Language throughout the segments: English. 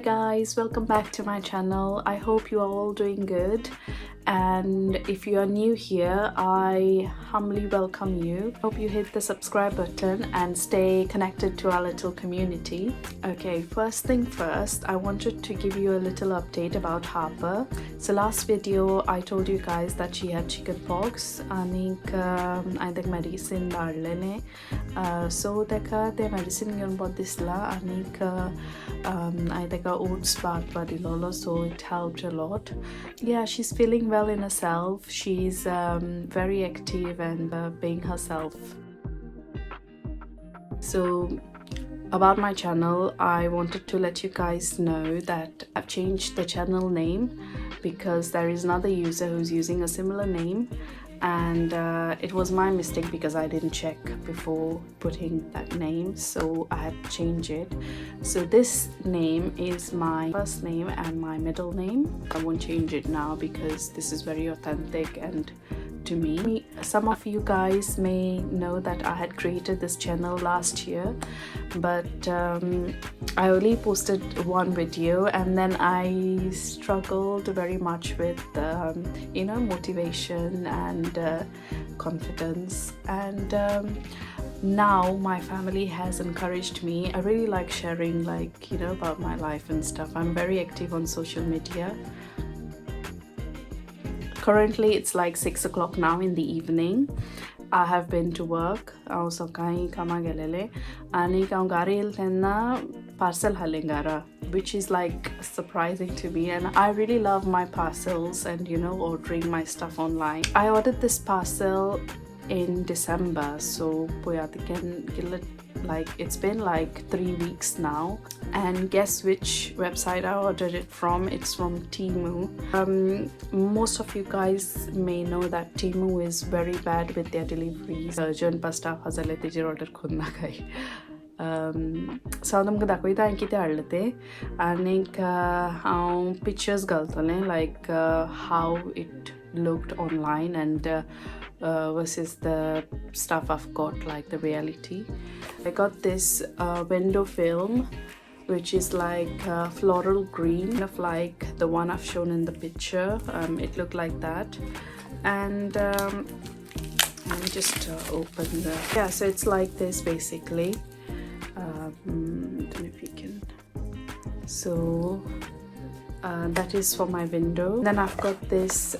guys, welcome back to my channel. I hope you are all doing good, and if you are new here, I humbly welcome you. Hope you hit the subscribe button and stay connected to our little community. Okay, first thing first, I wanted to give you a little update about Harper. So last video I told you guys that she had chickenpox and I think medicine darlene. So the medicine घेऊन bot दिसला आणि I think oats bath badilolo, so it helped a lot. Yeah, she's feeling well in herself. She's very active and being herself. So about my channel, I wanted to let you guys know that I've changed the channel name because there is another user who's using a similar name, and it was my mistake because I didn't check before putting that name, so I had to change it. So this name is my first name and my middle name. I won't change it now because this is very authentic and to me. Some of you guys may know that I had created this channel last year, but I only posted one video and then I struggled very much with motivation and confidence, and now my family has encouraged me. I really like sharing about my life and stuff. I'm very active on social media. Currently it's like 6 o'clock now in the evening. I have been to work. I was parcel halengara, which is like surprising to me, and I really love my parcels and ordering my stuff online. I ordered this parcel in December, so it's been like 3 weeks now, and guess which website I ordered it from? It's from Temu. Most of you guys may know that Temu is very bad with their deliveries. So I'm going to show you and pictures like how it looked online and versus the stuff I've got, like the reality. I got this window film, which is like floral green, kind of like the one I've shown in the picture. It looked like that, and let me just open the, yeah, so it's like this basically. I don't know if you can, so that is for my window. Then I've got this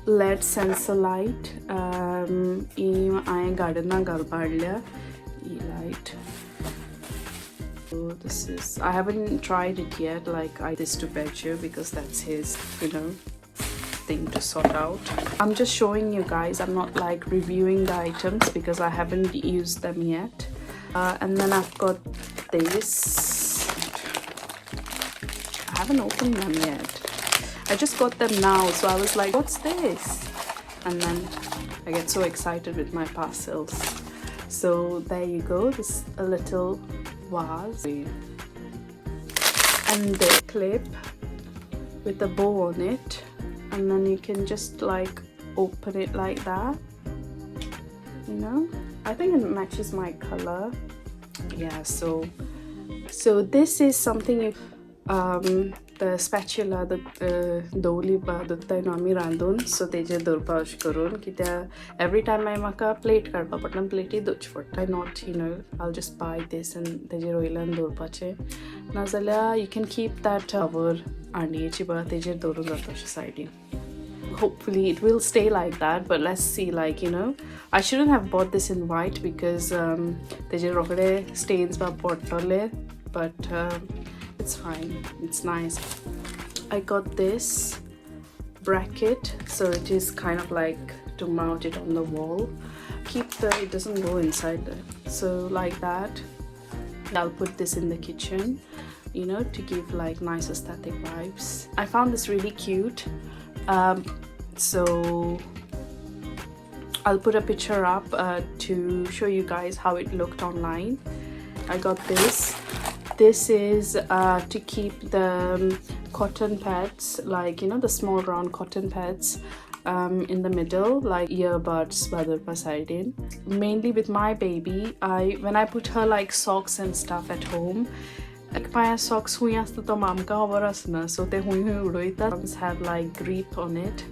LED sensor light. I garden na galparlia light. So this is, I haven't tried it yet, like I this to Beju because that's his thing to sort out. I'm just showing you guys. I'm not like reviewing the items because I haven't used them yet. And then I've got this. I haven't opened them yet. I just got them now, so I was like, what's this? And then I get so excited with my parcels. So there you go, this a little vase and the clip with a bow on it, and then you can just like open it like that, I think it matches my color. Yeah, so this is something you the spatula, the doli badutta nami randon, so teje dorpash karun kita every time I maka plate karpa patna plate doch for I not I'll just buy this and teje roilan dorpache nazala. You can keep that cover and chiba teje dorun dorpash side. Hopefully it will stay like that, but let's see. I shouldn't have bought this in white because teje rokade stains ba potole, but it's fine, it's nice. I got this bracket, so it is kind of like to mount it on the wall. It doesn't go inside there, so like that. I'll put this in the kitchen, to give like nice aesthetic vibes. I found this really cute, so I'll put a picture up to show you guys how it looked online. I got this. This is to keep the cotton pads, like the small round cotton pads in the middle, like earbuds badurpa side in. Mainly with my baby, when I put her like socks and stuff at home, Like my socks hui asta to mamka hover asna, so they hui udoita have like grip on it,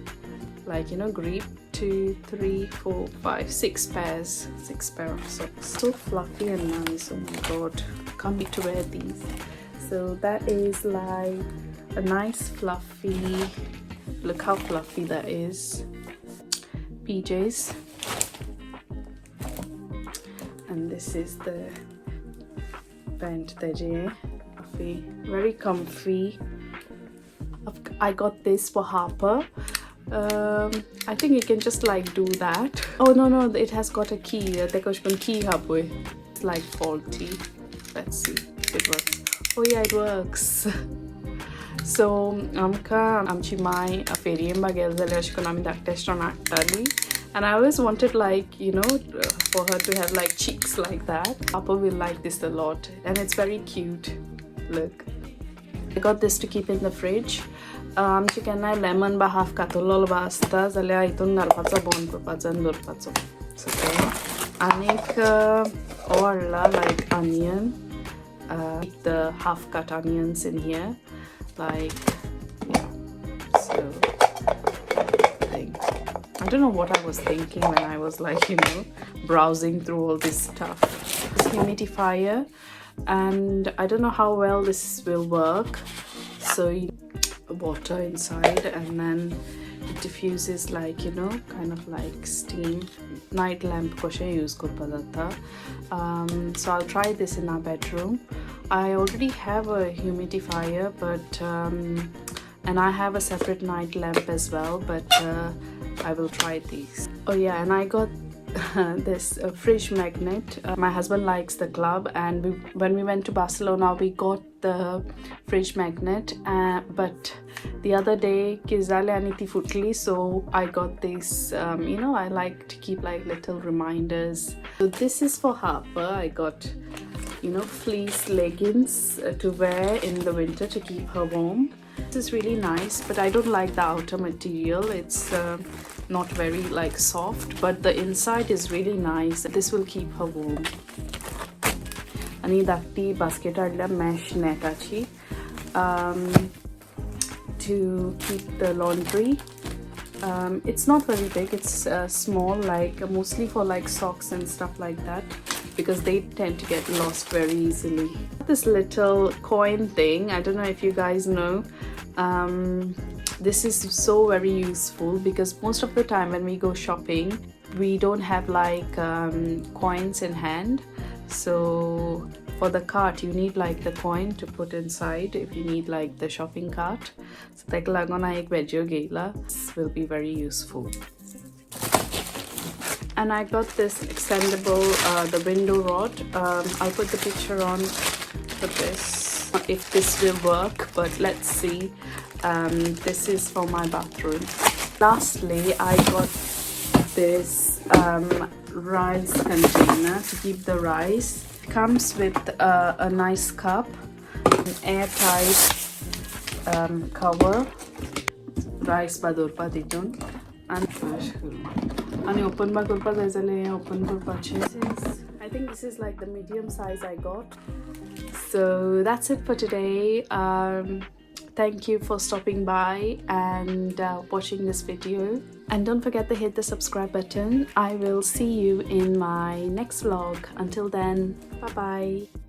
like you know, grip. 2, 3, 4, 5, 6 pairs. 6 pair of socks. So fluffy and nice. Oh my god, can't wait to wear these. So that is like a nice fluffy, look how fluffy that is, PJs. And this is the pant fluffy, very comfy. I got this for Harper. I think you can just like do that. Oh no, it has got a key. It's like faulty. Let's see if it works. Oh yeah, it works. So amchi mai aferium bagel zaleshkonami that test on actually. And I always wanted, like, you know, for her to have like cheeks like that. Papa will like this a lot, and it's very cute. Look, I got this to keep in the fridge. Chicken lemon ba half katolol ba asta zalia itun galpacha bon kurpacha and dorpacha. So anik orla like onion, the half cut onions in here, like yeah. So I don't know what I was thinking when I was like, you know, browsing through all this stuff. This humidifier, and I don't know how well this will work. So you water inside, and then it diffuses, like, you know, kind of like steam. Night lamp ko use korpa. So I'll try this in our bedroom. I already have a humidifier, but and I have a separate night lamp as well, but I will try these. Oh yeah, and I got this fridge magnet. My husband likes the club, and when we went to Barcelona we got the fridge magnet, but the other day Kizale aniti futli, so I got this. You know, I like to keep like little reminders. So this is for Harper. I got, you know, fleece leggings to wear in the winter to keep her warm. This is really nice, but I don't like the outer material. It's not very like soft, but the inside is really nice. This will keep her warm. I need that basket mesh net to keep the laundry. It's not very big, it's small, like mostly for like socks and stuff like that, because they tend to get lost very easily. This little coin thing, I don't know if you guys know, this is so very useful, because most of the time when we go shopping we don't have like coins in hand. So for the cart you need like the coin to put inside if you need like the shopping cart. So this will be very useful. And I got this extendable the window rod. I'll put the picture on for this if this will work, but let's see. This is for my bathroom. Lastly, I got this rice container to keep the rice. It comes with a nice cup, an airtight cover, rice badurpa ditun, and open bagurpa zaizale open gurpa. I think this is like the medium size I got. So that's it for today. Thank you for stopping by and watching this video, and don't forget to hit the subscribe button. I will see you in my next vlog. Until then, bye bye.